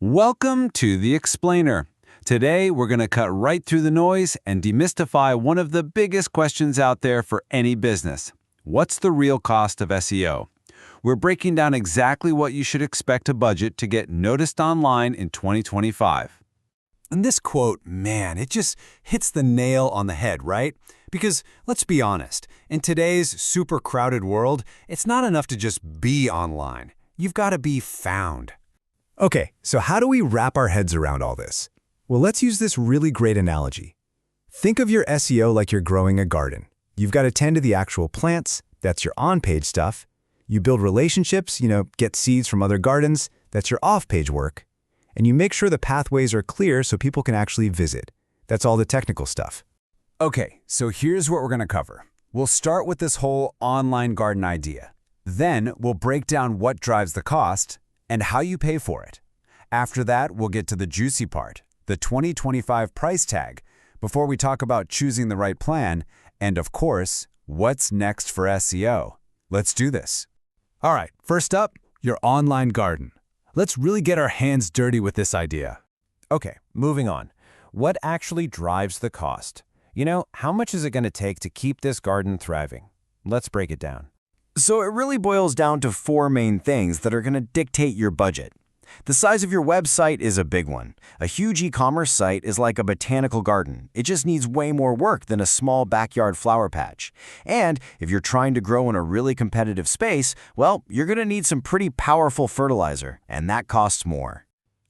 Welcome to The Explainer. Today, we're going to cut right through the noise and demystify one of the biggest questions out there for any business. What's the real cost of SEO? We're breaking down exactly what you should expect to budget to get noticed online in 2025. And this quote, man, it just hits the nail on the head, right? Because let's be honest, in today's super crowded world, it's not enough to just be online. You've got to be found. Okay, so how do we wrap our heads around all this? Well, let's use this really great analogy. Think of your SEO like you're growing a garden. You've got to tend to the actual plants, that's your on-page stuff. You build relationships, get seeds from other gardens, that's your off-page work. And you make sure the pathways are clear so people can actually visit. That's all the technical stuff. Okay, so here's what we're going to cover. We'll start with this whole online garden idea. Then we'll break down what drives the cost and how you pay for it. After that, we'll get to the juicy part, the 2025 price tag, before we talk about choosing the right plan, and of course, what's next for SEO. Let's do this. All right, first up, your online garden. Let's really get our hands dirty with this idea. Okay, moving on. What actually drives the cost? How much is it going to take to keep this garden thriving? Let's break it down. So it really boils down to four main things that are going to dictate your budget. The size of your website is a big one. A huge e-commerce site is like a botanical garden. It just needs way more work than a small backyard flower patch. And if you're trying to grow in a really competitive space, well, you're going to need some pretty powerful fertilizer, and that costs more.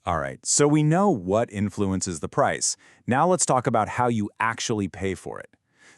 All right, so we know what influences the price. Now let's talk about how you actually pay for it.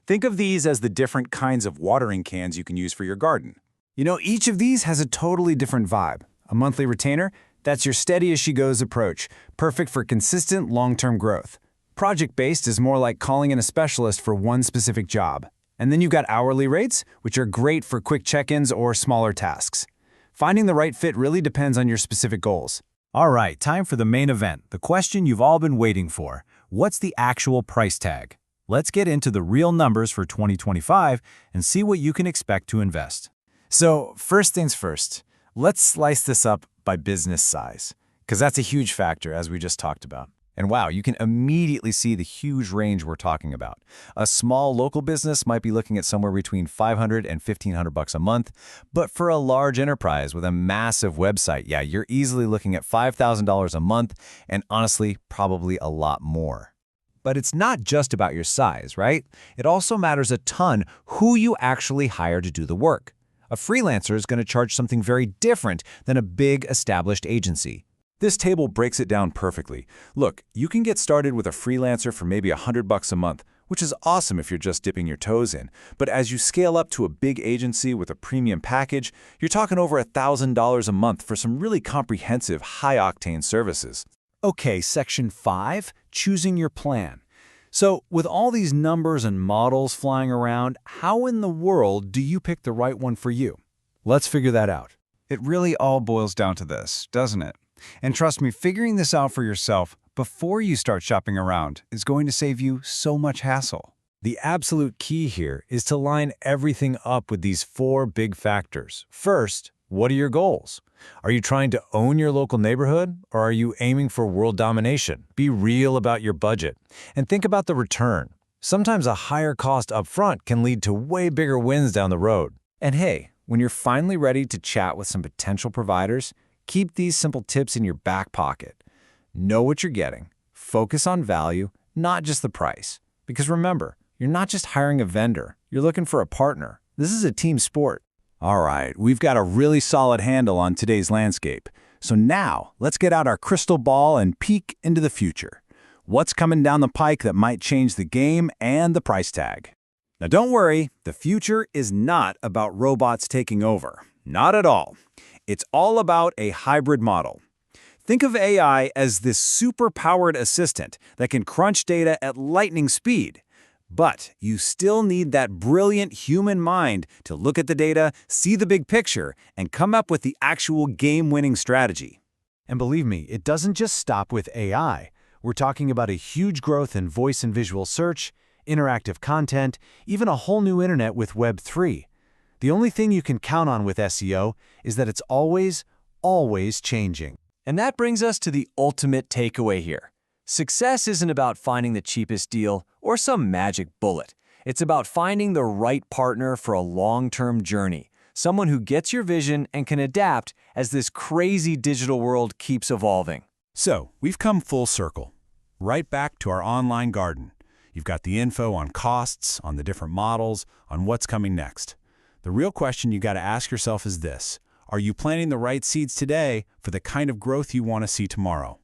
Think of these as the different kinds of watering cans you can use for your garden. Each of these has a totally different vibe. A monthly retainer, that's your steady-as-she-goes approach, perfect for consistent long-term growth. Project-based is more like calling in a specialist for one specific job. And then you've got hourly rates, which are great for quick check-ins or smaller tasks. Finding the right fit really depends on your specific goals. All right, time for the main event, the question you've all been waiting for. What's the actual price tag? Let's get into the real numbers for 2025 and see what you can expect to invest. So first things first, let's slice this up by business size, because that's a huge factor, as we just talked about. And wow, you can immediately see the huge range we're talking about. A small local business might be looking at somewhere between $500 and $1,500 a month, but for a large enterprise with a massive website, yeah, you're easily looking at $5,000 a month, and honestly, probably a lot more. But it's not just about your size, right? It also matters a ton who you actually hire to do the work. A freelancer is going to charge something very different than a big established agency. This table breaks it down perfectly. Look, you can get started with a freelancer for maybe $100 a month, which is awesome if you're just dipping your toes in. But as you scale up to a big agency with a premium package, you're talking over $1,000 a month for some really comprehensive, high-octane services. Okay, section 5, choosing your plan. So with all these numbers and models flying around, how in the world do you pick the right one for you? Let's figure that out. It really all boils down to this, doesn't it? And trust me, figuring this out for yourself before you start shopping around is going to save you so much hassle. The absolute key here is to line everything up with these four big factors. First, what are your goals? Are you trying to own your local neighborhood, or are you aiming for world domination? Be real about your budget, and think about the return. Sometimes a higher cost upfront can lead to way bigger wins down the road. And hey, when you're finally ready to chat with some potential providers, keep these simple tips in your back pocket. Know what you're getting. Focus on value, not just the price. Because remember, you're not just hiring a vendor. You're looking for a partner. This is a team sport. All right, we've got a really solid handle on today's landscape. So now, let's get out our crystal ball and peek into the future. What's coming down the pike that might change the game and the price tag? Now don't worry, the future is not about robots taking over. Not at all. It's all about a hybrid model. Think of AI as this super-powered assistant that can crunch data at lightning speed. But you still need that brilliant human mind to look at the data, see the big picture, and come up with the actual game-winning strategy. And believe me, it doesn't just stop with AI. We're talking about a huge growth in voice and visual search, interactive content, even a whole new internet with Web 3. The only thing you can count on with SEO is that it's always changing. And that brings us to the ultimate takeaway here. Success isn't about finding the cheapest deal or some magic bullet. It's about finding the right partner for a long-term journey, someone who gets your vision and can adapt as this crazy digital world keeps evolving. So, we've come full circle, right back to our online garden. You've got the info on costs, on the different models, on what's coming next. The real question you got to ask yourself is this: are you planting the right seeds today for the kind of growth you want to see tomorrow?